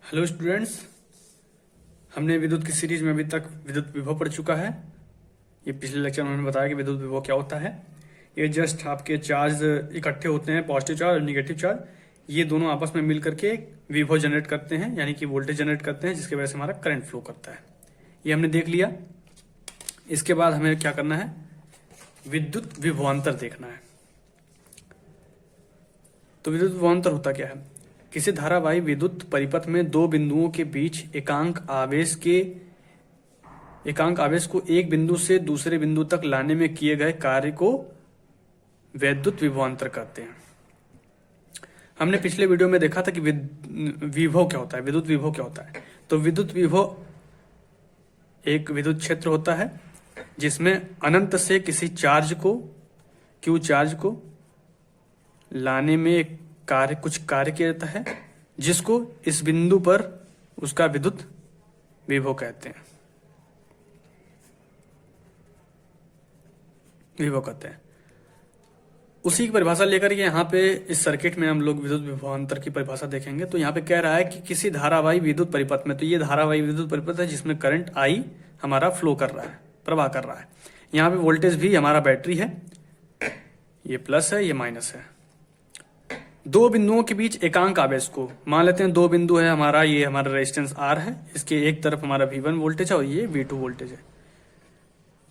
Hello students, हमने विद्युत की सीरीज में अभी तक विद्युत विभव पढ़ चुका है। ये पिछले लेक्चर में हमने बताया कि विद्युत विभव क्या होता है। ये जस्ट आपके चार्ज इकट्ठे होते हैं, पॉजिटिव चार्ज और निगेटिव चार्ज। ये दोनों आपस में मिल करके विभव जनरेट करते हैं, यानी कि वोल्टेज जनरेट करते हैं, जिसकी वजह से हमारा करंट फ्लो करता है। ये हमने देख लिया। इसके बाद हमें क्या करना है, विद्युत विभवांतर देखना है। तो विद्युत विभवांतर होता क्या है? किसी धारावाही विद्युत परिपथ में दो बिंदुओं के बीच एकांक आवेश को एक बिंदु से दूसरे बिंदु तक लाने में किए गए कार्य को विद्युत विभवांतर कहते हैं। हमने पिछले वीडियो में देखा था कि विभव क्या होता है, विद्युत विभव क्या होता है। तो विद्युत विभव एक विद्युत क्षेत्र होता है जिसमें अनंत से किसी चार्ज को, क्यू चार्ज को लाने में कुछ कार्य किया जाता है, जिसको इस बिंदु पर उसका विद्युत विभव कहते हैं, उसी की परिभाषा लेकर के यहाँ पे इस सर्किट में हम लोग विद्युत विभवांतर की परिभाषा देखेंगे। तो यहाँ पे कह रहा है कि किसी धारावाही विद्युत परिपथ में, तो ये धारावाही विद्युत परिपथ है जिसमें करंट आई हमारा फ्लो कर रहा है, प्रवाह कर रहा है। यहाँ पे वोल्टेज भी हमारा बैटरी है, ये प्लस है, ये माइनस है। दो बिंदुओं के बीच एकांक आवेश को, मान लेते हैं दो बिंदु है हमारा, ये हमारा रेजिस्टेंस R है, इसके एक तरफ हमारा V1 वोल्टेज है और ये V2 वोल्टेज है,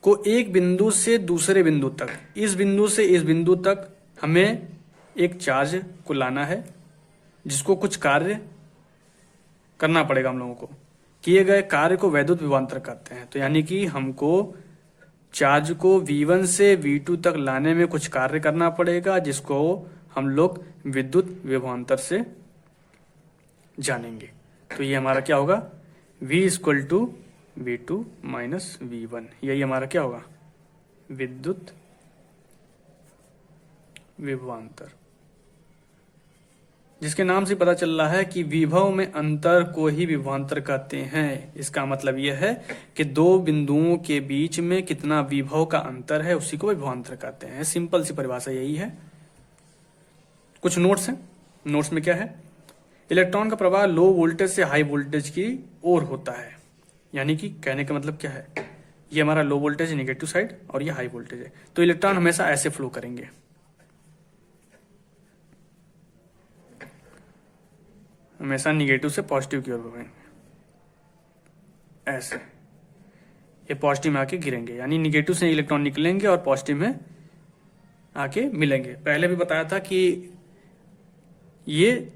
को एक बिंदु से दूसरे बिंदु तक, इस बिंदु से इस बिंदु तक हमें एक चार्ज को लाना है, जिसको कुछ कार्य करना पड़ेगा हम लोगों को। किए गए कार्य को विद्युत विभवांतर कहते हैं। तो यानी कि हमको चार्ज को V1 से V2 तक लाने में कुछ कार्य करना पड़ेगा, जिसको हम लोग विद्युत विभवांतर से जानेंगे। तो ये हमारा क्या होगा, V = V2 - V1। यही हमारा क्या होगा, विद्युत विभवांतर, जिसके नाम से पता चल रहा है कि विभव में अंतर को ही विभवांतर कहते हैं। इसका मतलब यह है कि दो बिंदुओं के बीच में कितना विभव का अंतर है, उसी को विभवांतर कहते हैं। सिंपल सी परिभाषा यही है। कुछ नोट्स हैं। नोट्स में क्या है, इलेक्ट्रॉन का प्रवाह लो वोल्टेज से हाई वोल्टेज की ओर होता है। यानी कि कहने का मतलब क्या है, ये हमारा लो वोल्टेज है निगेटिव साइड और ये हाई वोल्टेज है। तो इलेक्ट्रॉन हमेशा ऐसे फ्लो करेंगे, हमेशा निगेटिव से पॉजिटिव की ओर बढ़ेंगे, ऐसे। ये पॉजिटिव में आके गिरेंगे, यानी निगेटिव से इलेक्ट्रॉन निकलेंगे और पॉजिटिव में आके मिलेंगे। पहले भी बताया था कि ये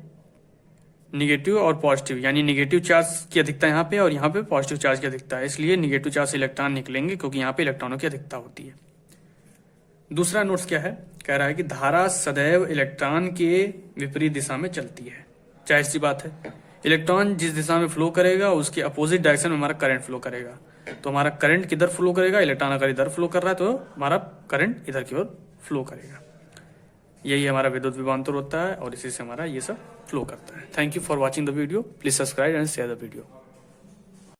निगेटिव और पॉजिटिव, यानी निगेटिव चार्ज की अधिकता यहाँ पे और यहाँ पे पॉजिटिव चार्ज की अधिकता है, इसलिए निगेटिव चार्ज से इलेक्ट्रॉन निकलेंगे, क्योंकि यहाँ पे इलेक्ट्रॉनों की अधिकता होती है। दूसरा नोट्स क्या है, कह रहा है कि धारा सदैव इलेक्ट्रॉन के विपरीत दिशा में चलती है। जाहिर सी बात है, इलेक्ट्रॉन जिस दिशा में फ्लो करेगा उसके अपोजिट डायरेक्शन में हमारा करंट फ्लो करेगा। तो हमारा करंट किधर फ्लो करेगा, इलेक्ट्रॉन अगर इधर फ्लो कर रहा है तो हमारा करंट इधर की ओर फ्लो करेगा। यही हमारा विद्युत विभवांतर होता है और इसी से हमारा ये सब फ्लो करता है। Thank you for watching the video. Please subscribe and share the video.